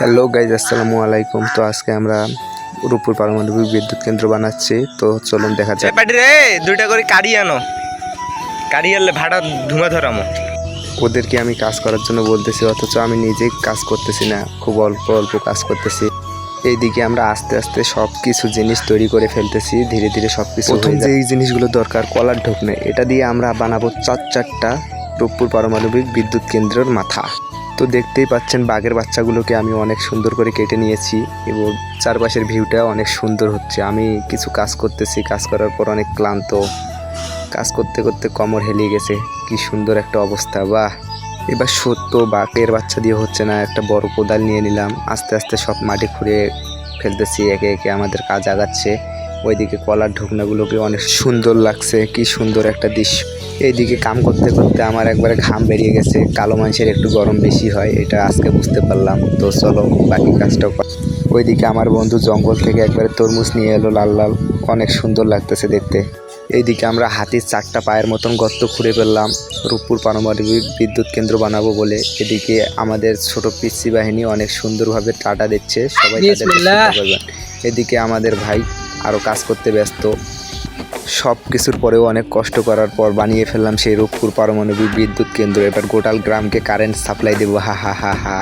Hello guys, আসসালামু আলাইকুম। তো আজকে আমরা রূপপুর পারমাণবিক বিদ্যুৎ কেন্দ্র বানাচ্ছি। তো চলুন দেখা যাক। রে দুইটা করে কাড়ি আনো, কাড়ি আনলে ভাড়া ধুমা ধরামো। ওদেরকে আমি কাজ করার জন্য বলতেছি, অথচ আমি নিজেই কাজ করতেছি না, খুব অল্প অল্প কাজ করতেছি। এইদিকে আমরা আস্তে আস্তে সব কিছু জিনিস তৈরি করে ফেলতেছি, ধীরে ধীরে সব কিছু। প্রথম যে এই জিনিসগুলো দরকার, কলার ঢোকনা, এটা দিয়ে আমরা বানাবো চারটা রূপপুর পারমাণবিক বিদ্যুৎ কেন্দ্রের মাথা। তো দেখতেই পাচ্ছেন বাঘের বাচ্চাগুলোকে আমি অনেক সুন্দর করে কেটে নিয়েছি এবং চারপাশের ভিউটা অনেক সুন্দর হচ্ছে। আমি কিছু কাজ করতেছি, কাজ করার পর অনেক ক্লান্ত, কাজ করতে করতে কোমর হেলিয়ে গেছে। কি সুন্দর একটা অবস্থা, বাহ! এবার সত্য বাঘের বাচ্চা দিয়ে হচ্ছে না, একটা বড় কোদাল নিয়ে নিলাম, আস্তে আস্তে সব মাটি খুঁড়ে ফেলতেছি, একে একে আমাদের কাজ আগাচ্ছে। ওইদিকে কলার ঢোকনাগুলোকে অনেক সুন্দর লাগছে, কি সুন্দর একটা দৃশ্য। এইদিকে কাম করতে করতে আমার একবারে ঘাম বেরিয়ে গেছে। কালো মানুষের একটু গরম বেশি হয়, এটা আজকে বুঝতে পারলাম। তো চলো বাকি কাজটাও কর। ওইদিকে আমার বন্ধু জঙ্গল থেকে একবারে তরমুজ নিয়ে এলো, লাল লাল, অনেক সুন্দর লাগতেছে দেখতে। এইদিকে আমরা হাতির 4টা পায়ের মতন গর্ত খুঁড়ে ফেললাম রূপপুর পারমাণবিক বিদ্যুৎ কেন্দ্র বানাবো বলে। এদিকে আমাদের ছোট পিসি বাহিনী অনেক সুন্দরভাবে টাটা দিচ্ছে, সবাই তাদেরকে শ্রদ্ধা করবেন। এদিকে আমাদের ভাই আরও কাজ করতে ব্যস্ত। সব কিছুর পরেও অনেক কষ্ট করার পর বানিয়ে ফেললাম সেই রূপপুর পারমাণবিক বিদ্যুৎ কেন্দ্র। এবার গোটাল গ্রামকে কারেন্ট সাপ্লাই দেবো, হা হা হা হা।